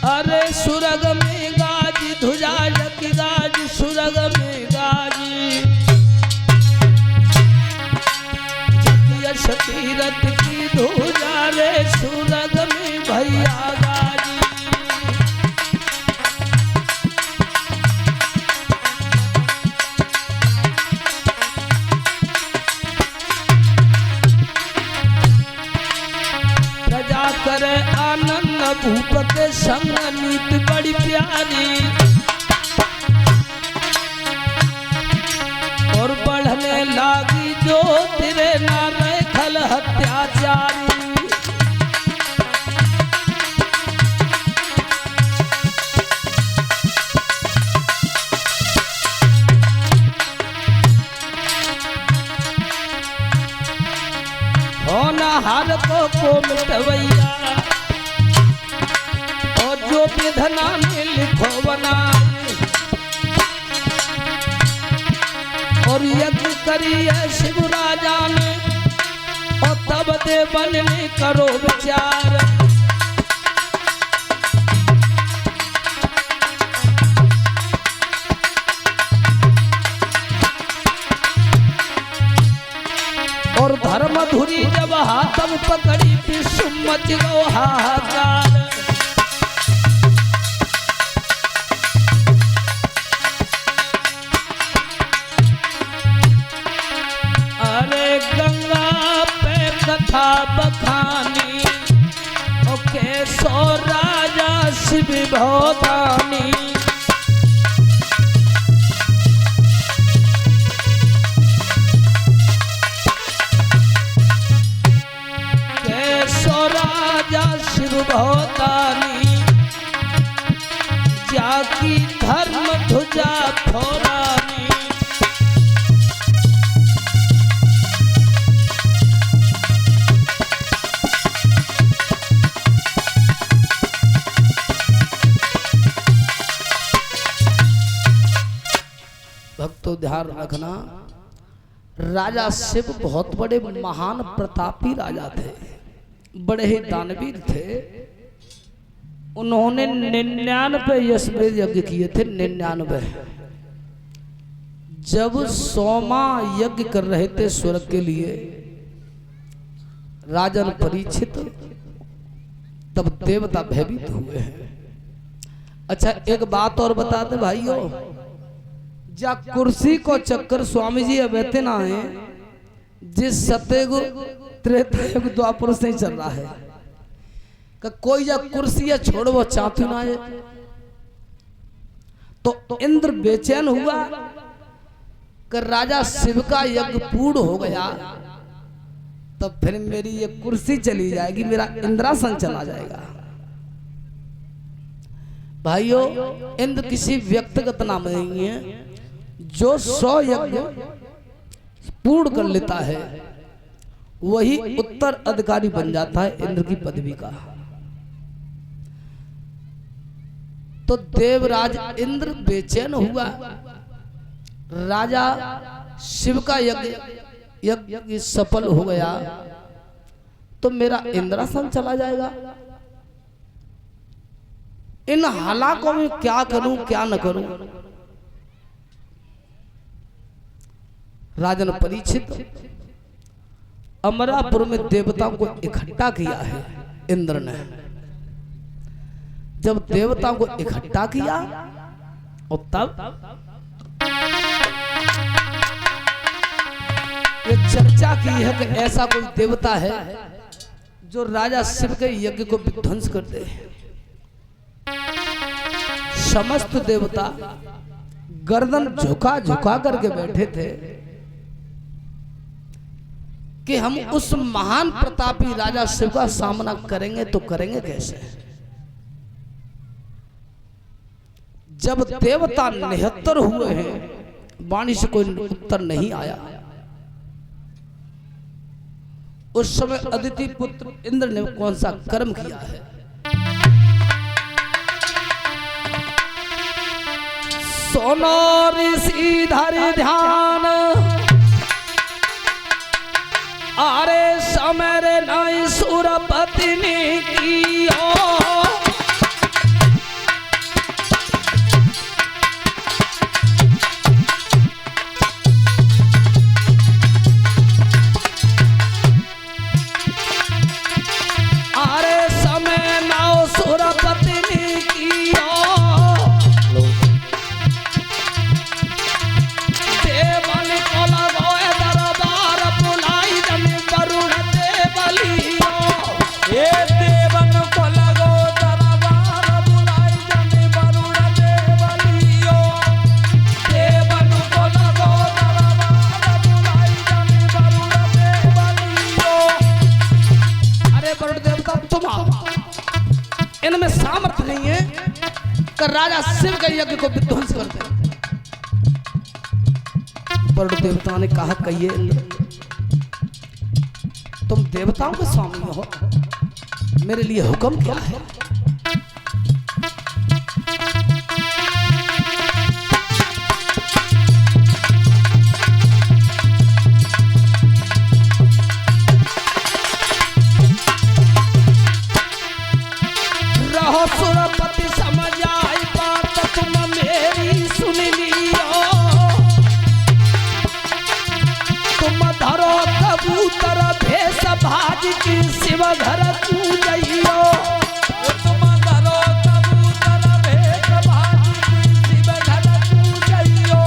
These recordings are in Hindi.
अरे सुरग में गाजी ध्वजा की गाज सुरग में गाजी यश तीरथ की ध्वजा रे सुरग में भैया गाजी। प्रजा करे आनंद भूप के संग नीति बड़ी प्यारी और बढ़ने लागी जो तेरे नारे खल हत्याचारी। होनहार को मिटवैया और जो विधना ने लिखो बनाए और यज्ञ करिए शिव राजा ने और तब दे बनने करो विचार। और धर्म धुरी जब हाथम पकड़ी विश्व मच गो हाहाकार। अरे गंगा पे कथा बखानी ओके सो राजा शिव भोदानी। शिव भोतानी जाकी धर्म ध्वजा फोरानी। भक्तों ध्यान रखना, राजा शिव बहुत बड़े महान प्रतापी राजा थे, बड़े ही दानवीर थे। उन्होंने 99 यशवेद यज्ञ किए थे। 99 जब 100वां यज्ञ कर रहे थे स्वर्ग के लिए राजन परीक्षित, तब देवता भयभीत हुए हैं। अच्छा एक बात और बता दे भाइयों, जा कुर्सी को चक्कर स्वामी जी बैठे ना है जिस सत्ययुग त्रेतायुग द्वापर से चल रहा है कि कोई जा कुर्सी या छोड़ वो चाहती ना है। तो इंद्र बेचैन हुआ कि राजा शिव का यज्ञ पूर्ण हो गया तब फिर मेरी ये कुर्सी चली जाएगी, मेरा इंद्रासन चला जाएगा। भाइयों इंद्र किसी व्यक्तिगत नाम नहीं है। जो 100 यज्ञ पूर्ण कर लेता है वही उत्तर अधिकारी बन जाता है इंद्र की पदवी का। तो देवराज इंद्र बेचैन हुआ, राजा शिव का यज्ञ सफल हो गया तो मेरा इंद्रासन चला जाएगा। इन हालातों में क्या करूं क्या न करूं। राजन परीक्षित अमरापुर में देवताओं को इकट्ठा किया है इंद्र ने। जब देवताओं को इकट्ठा किया और तब ये चर्चा की है कि ऐसा कोई देवता है जो राजा शिव के यज्ञ को विध्वंस कर दे। समस्त देवता गर्दन झुका झुका करके बैठे थे कि हम उस महान प्रतापी राजा शिव का सामना करेंगे तो करेंगे कैसे। जब देवता 79 हुए हैं वाणी से कोई उत्तर नहीं आया। उस समय अदिति पुत्र इंद्र ने कौन सा कर्म किया है। सोनो ऋषि धरि ध्यान आरे समर नाई सुरपति ने कियो नहीं है कि राजा शिव के यज्ञ को विध्वंस कर दे। वरुण देवता ने कहा कहिए इंद्र, तुम देवताओं के स्वामी हो, मेरे लिए हुक्म क्या है? रहो सुरपति समझ आई बात तुम मेरी सुन लियो, तुम धरो कबूतर भेष भाज की शिव घर तू जइयो। तुम धरो कबूतर भेष भाज की शिव घर तू जइयो।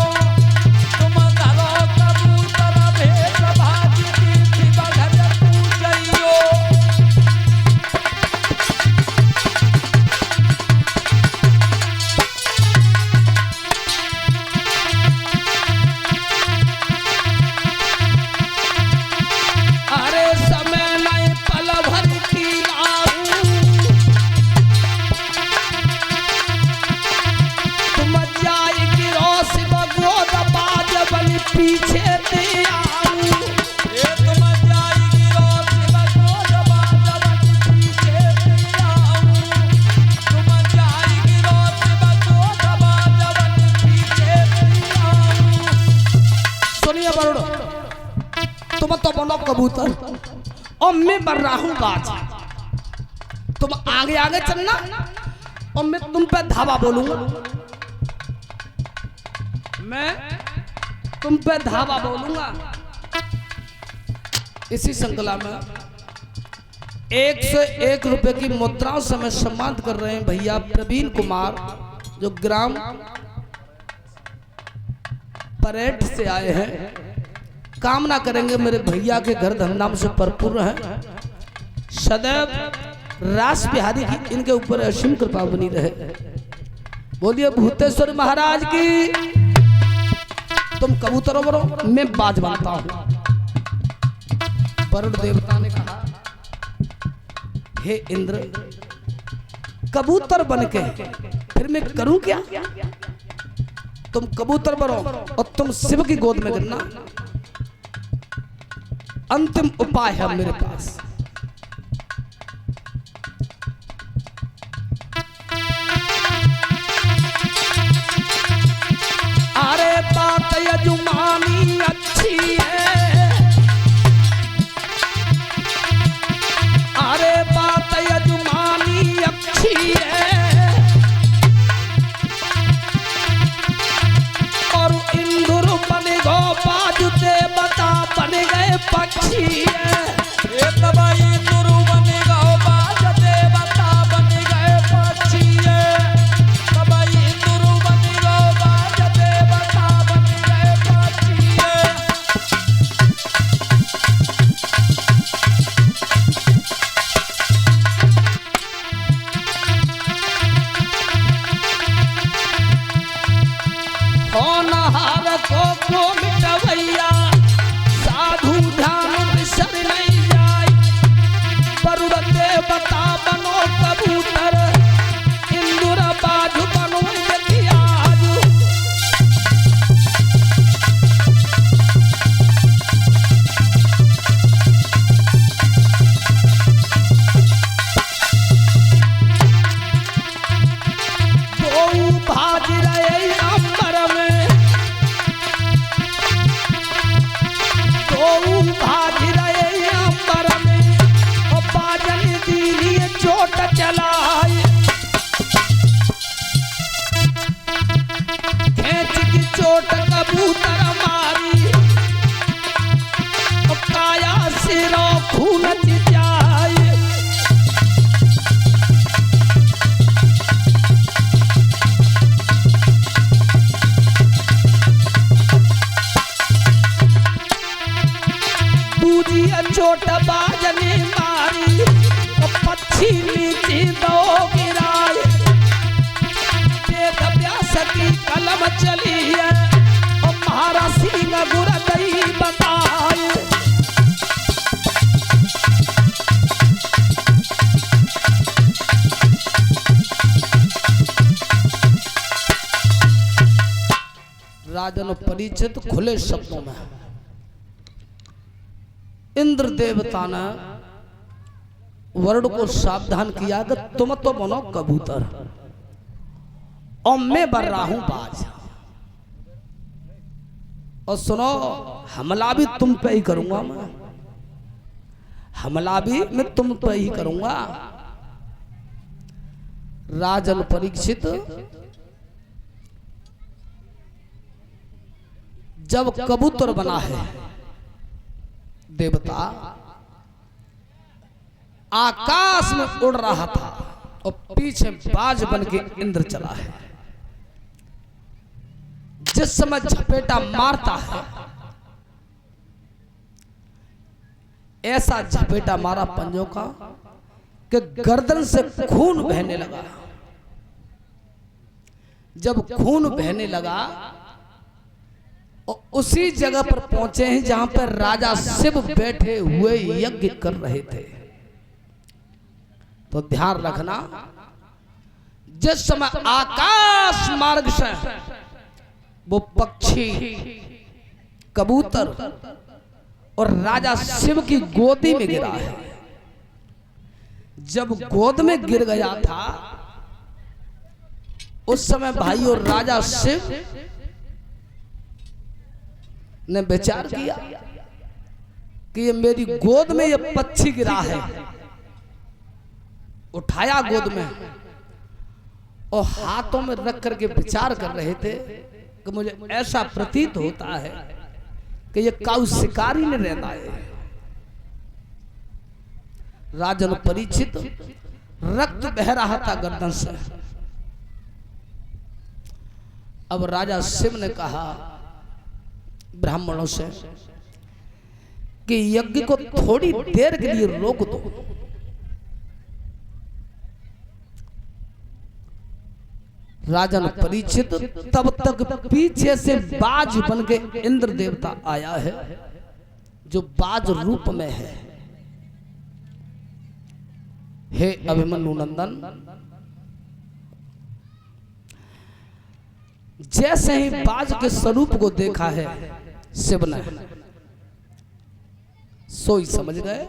तुम धरो कबूतर भेष भाज की शिव घर तू जइयो। अरे समय नहीं पल भर की लाऊं, तुम जाएगी रोश गोद बाज बलि पीछे ते आऊं। ये तुम जाएगी रोश गोद बाज बलि पीछे ते आऊं। तुम जाएगी रोश गोद बाज बलि पीछे ते आऊं। सुनिए वरुण, तुम तो बनो कबूतर और मैं बन रहा हूं बाज। तुम आगे आगे चलना और मैं तुम पे धावा बोलूंगा। मैं तुम पे धावा बोलूंगा। इसी श्रृंखला में 101 रुपए की मुद्राओं से मैं सम्मानित कर रहे हैं भैया प्रवीण कुमार, जो ग्राम परेड से आए हैं। कामना करेंगे मेरे भैया के घर धनधाम से भरपूर है, सदैव रास बिहारी की इनके ऊपर असीम कृपा बनी रहे। बोलिए भूतेश्वर महाराज की। तुम कबूतरों बनो, मैं बाज बनता हूं। वरुण देवता ने कहा हे इंद्र, कबूतर बन के फिर मैं करूं क्या? तुम कबूतर बनो और तुम शिव की गोद में गिरना। अंतिम उपाय है मेरे पास। अरे बात यजमानी अच्छी है, अरे बात यजमानी अच्छी है, और इंद्र बन गो बाजू देवता बन गए पक्षी है। ये तबाई इंद्र बन गए बाज देवता बन गए पक्षी है। तबाई इंद्र बन गए बाज देवता बन गए पक्षी है। होनहार को मिटवैया, साधु ध्यान बिसर नहीं जाए। वरुण देवता बनो कबूतर, इंद्र बाजू बनो यतियाजू। दो भाज रहे अंबर में, राजन परिचित खुले शब्दों में इंद्र देवता ने वरुण को सावधान किया कि तुम तो बनो कबूतर और मैं बन रहा हूं बाज, और सुनो हमला भी तुम पे ही करूंगा, मैं हमला भी मैं तुम पे ही करूंगा। राजन परीक्षित जब कबूतर बना है देवता आकाश में उड़ रहा था और पीछे बाज बन के इंद्र चला है। जिस समय झपेटा मारता है ऐसा झपेटा मारा पंजों का कि गर्दन से खून बहने लगा। जब खून बहने लगा और उसी जगह पर पहुंचे हैं जहां पर राजा शिव बैठे हुए यज्ञ कर रहे थे। तो ध्यान रखना, जिस समय आकाश मार्ग से वो पक्षी कबूतर और राजा शिव की गोदी में गिरा है, जब गोद में गिर गया था उस समय भाई और राजा शिव ने विचार किया कि ये मेरी गोद में ये पक्षी गिरा है। उठाया गोद में और हाथों में रख करके विचार कर रहे थे कि मुझे ऐसा प्रतीत होता है कि ये काऊ शिकारी ने रहना है। राजन परीक्षित रक्त बह रहा था गर्दन से। अब राजा शिव ने कहा ब्राह्मणों से कि यज्ञ को थोड़ी देर के लिए रोक दो। राजन परीक्षित तब तक पीछे से बाज बन के इंद्र देवता आया है, जो बाज रूप में है। हे अभिमन्यु नंदन, जैसे ही बाज के स्वरूप को देखा है शिव ने, सोई समझ गए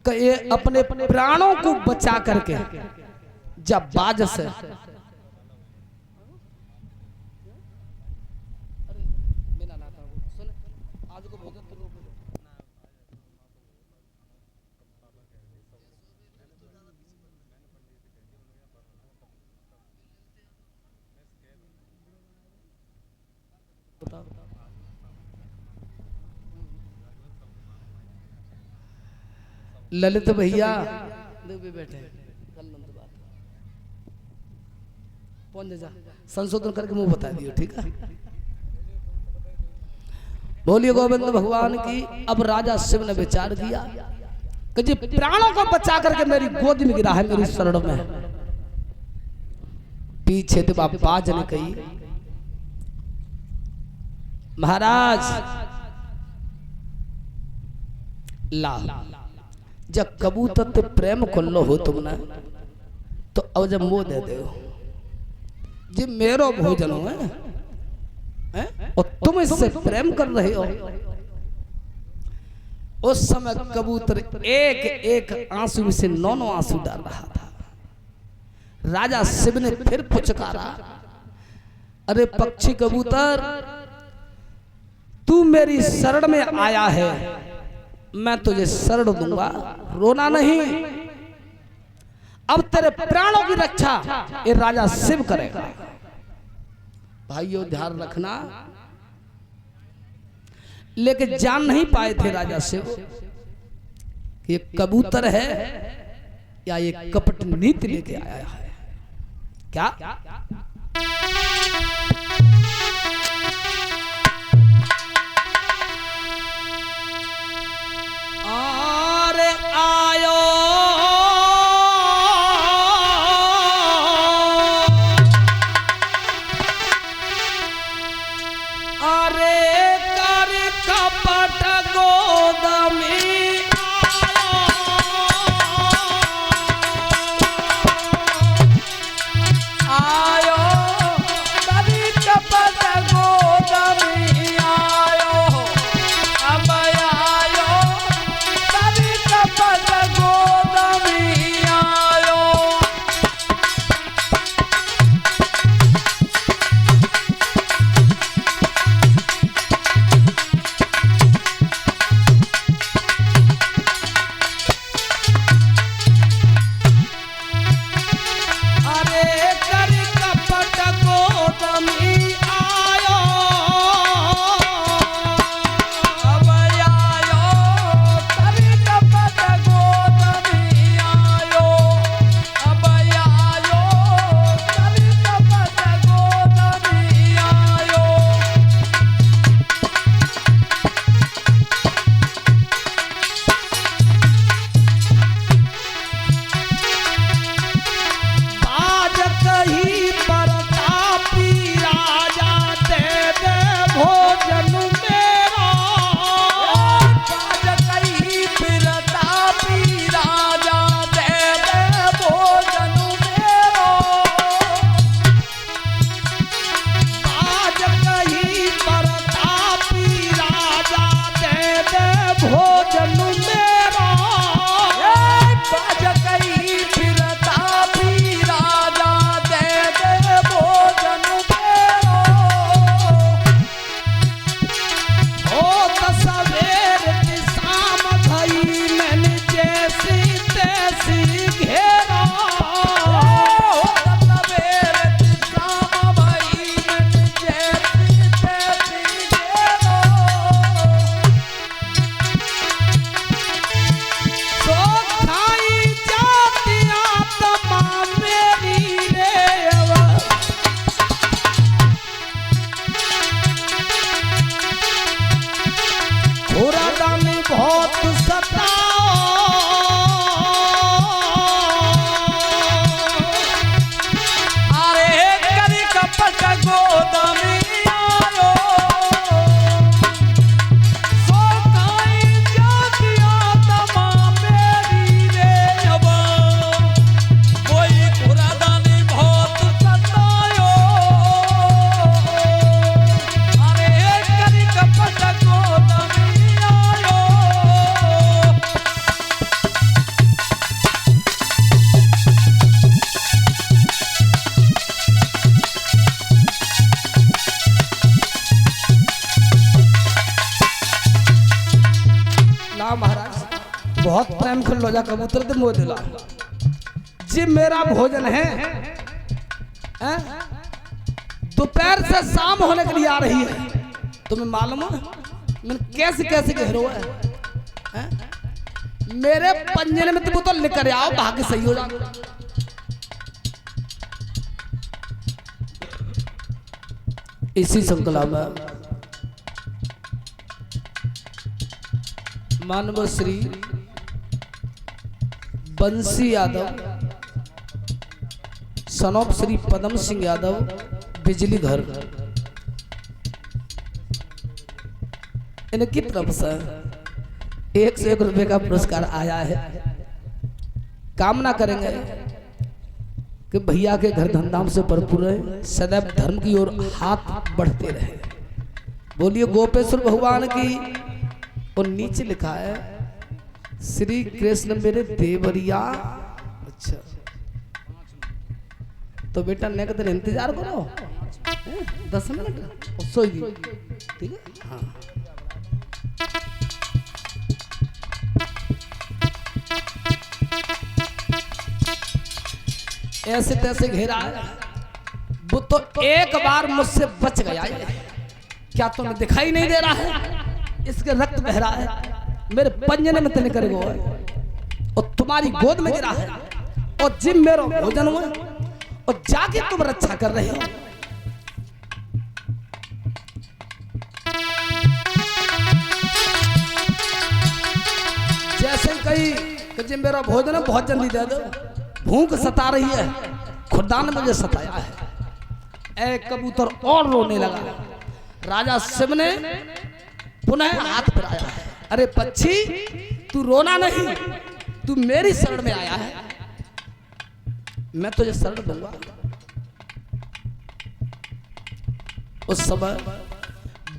कि ये अपने प्राणों को बचा करके जब बाज से ललित भैया बैठे संशोधन करके मुंह बता दियो, ठीक है। बोलिए गोविंद भगवान की। अब राजा शिव ने विचार किया कि जी प्राणों को बचा करके मेरी गोद में गिरा है, मेरी शरण में। पीछे तो बाज ने कही, महाराज ला जब कबूतर ते प्रेम कर लो हो तुमने तो अब जब मुंह दे दो जी मेरो भोजन है और तुम इससे प्रेम कर रहे हो। उस समय कबूतर एक एक आंसू में से 9 आंसू डाल रहा था। राजा शिव ने फिर पुचकारा, अरे पक्षी कबूतर, तू मेरी शरण में आया है, मैं तुझे शरण दूंगा, रोना नहीं। अब तेरे प्राणों की रक्षा ये राजा शिव करेगा। भाइयों ध्यान रखना, लेकिन जान नहीं पाए थे राजा शिव ये कबूतर है या ये कपट नीति लेके आया है। क्या अरे आयो आयो टाइम खुल लो जा कबूतर तो मोह दिला जी मेरा भोजन है हैं? दोपहर से शाम होने के लिए आ रही है तुम्हें मालूम है मैंने कैसे कैसे घेरो है? मेरे पंजरे में तुम तो लेकर आओ भाग्य सही हो जाए। इसी श्रृंखला में मानव श्री बंसी यादव सनोप श्री पदम सिंह यादव बिजली घर इनकी तरफ से 101 रुपए का पुरस्कार आया है। कामना करेंगे कि भैया के घर धमधाम से भरपूर रहे, सदैव धर्म की ओर हाथ बढ़ते रहे। बोलिए गोपेश्वर भगवान की। और नीचे लिखा है श्री कृष्ण मेरे देवरिया। अच्छा तो बेटा नेक दिन इंतजार करो 10 मिनट सोई दी ठीक है। हाँ ऐसे तैसे घेरा है वो तो एक बार मुझसे बच गया है। क्या तुम्हें दिखाई नहीं दे रहा है इसके रक्त बह रहा है मेरे पंजने में तने करेगो और तुम्हारी गोद में गिरा है और जिम मेरा भोजन हुआ और जाके तुम रक्षा कर रहे हो। जैसे कही कि जिम मेरा भोजन है बहुत जल्दी दे दो भूख सता रही है खुदा ने मुझे सताया है। ए कबूतर और रोने लगा। राजा शिव ने पुनः हाथ फिराया है। अरे पक्षी तू रोना नहीं तू मेरी शरण में आया है मैं तुझे शरण दूंगा। उस समय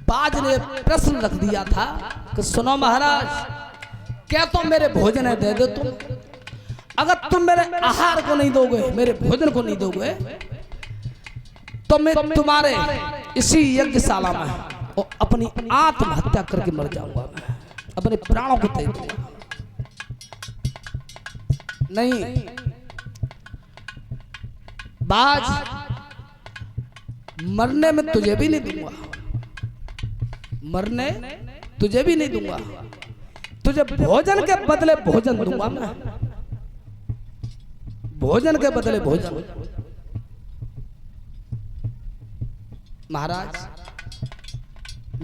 बाज ने प्रश्न रख दिया था कि सुनो महाराज क्या तुम मेरे भोजन दे दो तुम अगर तुम मेरे आहार को नहीं दोगे मेरे भोजन को नहीं दोगे तो मैं तुम्हारे इसी यज्ञशाला में और अपनी आत्महत्या करके मर जाऊंगा। मैं अपने प्राणों को दे दूंगा। नहीं बाज मरने में तुझे भी नहीं दूंगा मरने तुझे भी नहीं दूंगा तुझे भोजन के बदले भोजन दूंगा मैं भोजन के बदले भोजन। महाराज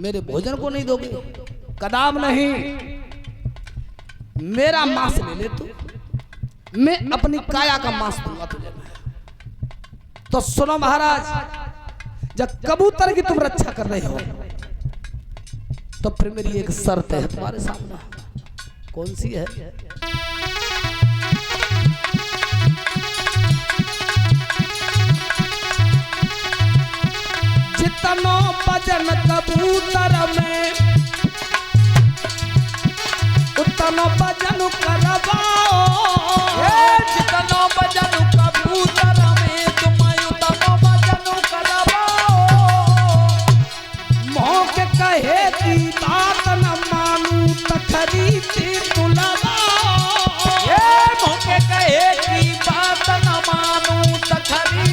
मेरे भोजन को नहीं दोगे कदाम नहीं मेरा मांस ले ले तू मैं अपनी काया का मांस दूंगा तुझे। तो सुनो महाराज जब कबूतर की तुम रक्षा कर रहे हो तो फिर मेरी एक शर्त है तुम्हारे सामने। कौन सी है? जितनो भजन कबूतर में उतनो भजन करवाओ। जितनो भजन कबूतर में तुम उतनो भजन करवाओ। मोह कहे की बात न मानू तखरी तुलवाओ। मोह कहे की बात न मानू तखरी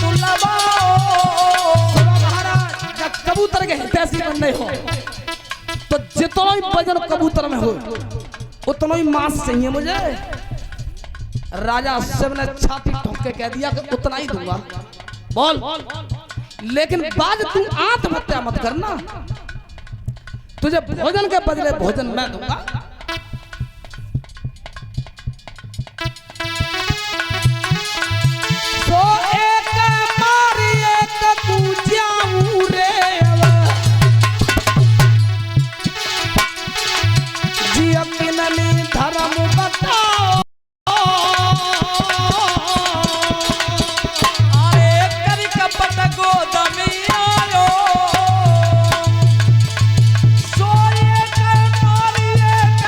तुलवाओ। कबूतर के हितैषी बनने हो तो जितना ही वजन कबूतर में हो उतना ही मांस चाहिए मुझे। राजा शिव ने छाती ठोक के कह दिया कि उतना ही दूंगा। बोल लेकिन बाद तू आत्महत्या मत करना तुझे भोजन के बदले भोजन मैं दूंगा। तो एक मारी एक पूजाऊं रे धर्म बताओ। आए करी कपट गोद में आयो। सोए कर मारी एक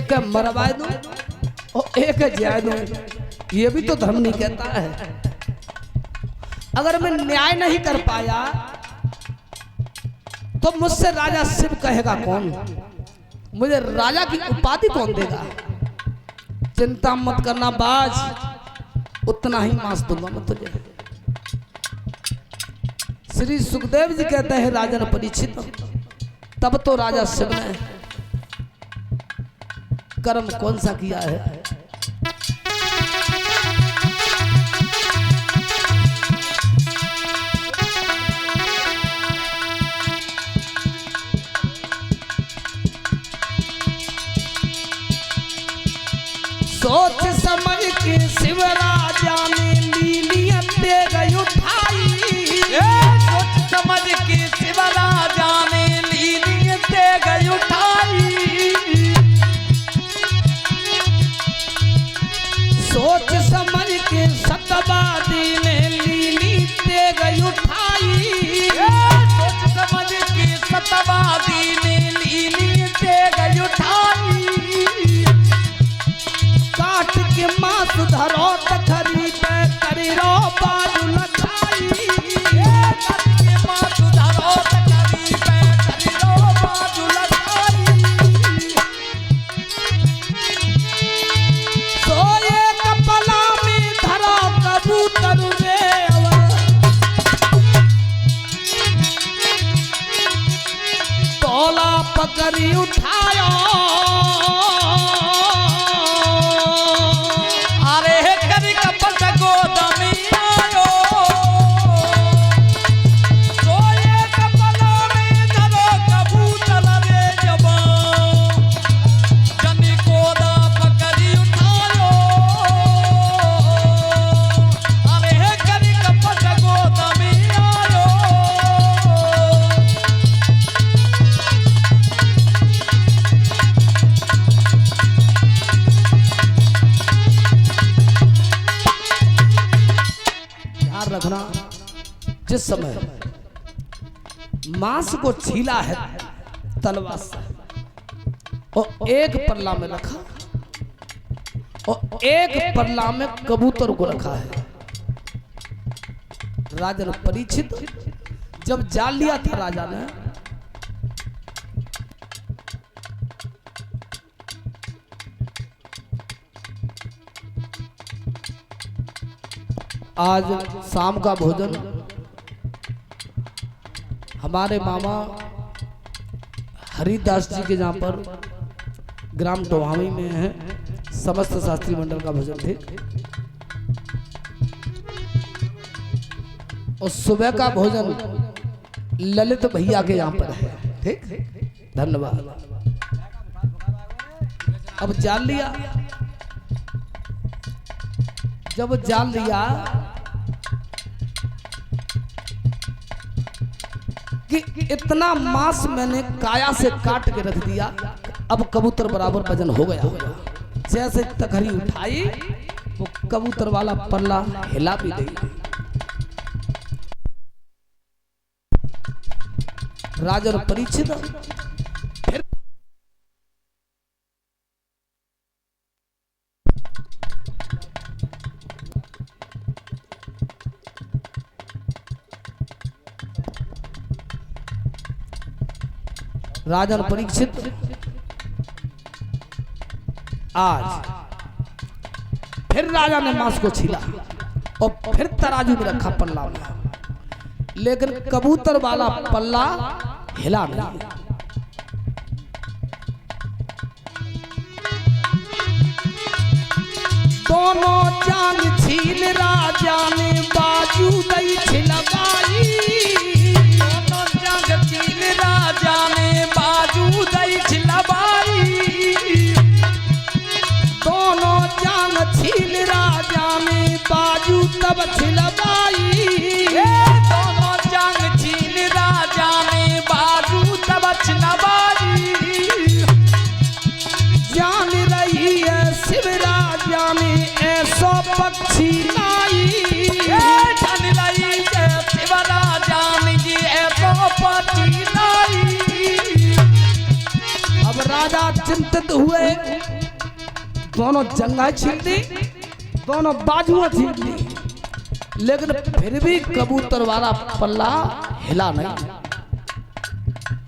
एक का मरवा दूं और एक जिया दूं, ये भी तो धर्म नहीं कहता है। अगर मैं न्याय नहीं कर पाया तो मुझसे राजा शिव कहेगा कौन, मुझे राजा की उपाधि कौन देगा। चिंता मत करना बाज, उतना ही मांस दूंगा मैं तुझे। श्री सुखदेव जी कहते हैं राजन परीक्षित, तब तो राजा शिव ने कर्म कौन सा किया है। सोच समझ के शिव राजा ने लीलियां तेग उठाई। सोच समझ के शिव राजा ने लीलियां तेग उठाई। सोच समझ के सतवादी ने लीली तेग उठाई। सोच समझ के सतवादी ने लीलियां तेग उठाई। काट के मांस धरो तखरी पे करी रो बाजू लगाई। काट के मांस धरो तखरी पे करी रो बाजू लगाई। सोए कपला में धरो कबूतर रे, तोला पकड़ी उठायो। रखना, जिस समय मांस को छीला है तलवार से और एक पल्ला में रखा और एक पल्ला में कबूतर को रखा है। राजा परीक्षित जब जान लिया था राजा ने, आज शाम का भोजन हमारे मामा हरिदास जी के जहाँ पर ग्राम टोहावी में है, समस्त शास्त्री मंडल का भोजन थे। और सुबह का भोजन ललित भैया के यहाँ पर है। ठीक, धन्यवाद। अब जान लिया, जब जान लिया कि इतना मांस मैंने काया से काट के रख दिया, अब कबूतर बराबर वजन हो गया। जैसे तखरी उठाई वो कबूतर वाला पल्ला हिला भी गई। राजा परीक्षित फिर राजन परीक्षित आज फिर राजा ने मांस को छीला और फिर तराजू में रखा पल्ला में, लेकिन कबूतर वाला पल्ला हिला नहीं। दोनों जान छील राजा ने बाजू दई छिलवाई। दोनों जान छील राजा ने बाजू दई छिलवाई। दोनों जान छील राजा ने बाजू तब छिलवाई। दोनों जान छील राजा ने बाजू तब छिलवाई। जान रही है शिव राजा ने ऐसो पक्षी लाई। जान रही है शिव राजा ने जी ऐसो पक्षी लाई। अब राजा राजा चिंतित हुए, दोनों जंघाएं छीन दी, दोनों बाजुएं छीन दी, लेकिन फिर भी कबूतर वाला पल्ला हिला नहीं।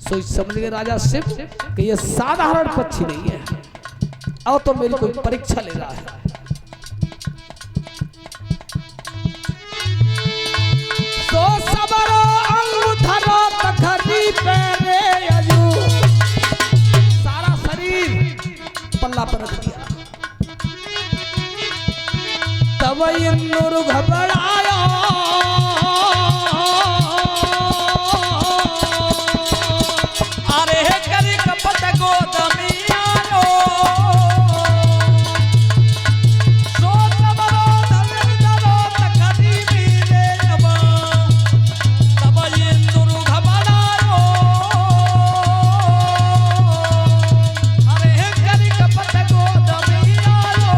सोच समझ गए राजा शिव कि यह साधारण पक्षी नहीं है, और तो मेरी कोई परीक्षा ले रहा है। तो सबरो अंग धरो तखरी पे रे अजू, सारा शरीर पल्ला पर रख दिया। तब इंद्र घबराया, अरे करी कपट गोदमी आयो, सो सबरो धर्म धरो तखरी रे अबा, तब इंद्र घबरायो, अरे करी कपट गोदमी आयो।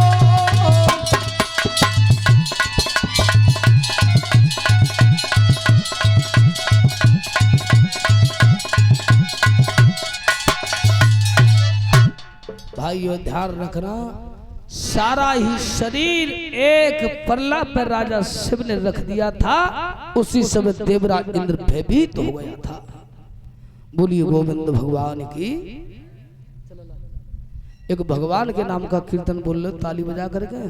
भाइयों ध्यान रखना, सारा ही शरीर एक पल्ला पर राजा शिव ने रख दिया था। उसी समय देवराज इंद्र भयभीत हो गया था। बोलिए गोविंद भगवान की। एक भगवान के नाम का कीर्तन बोल लो ताली बजा करके।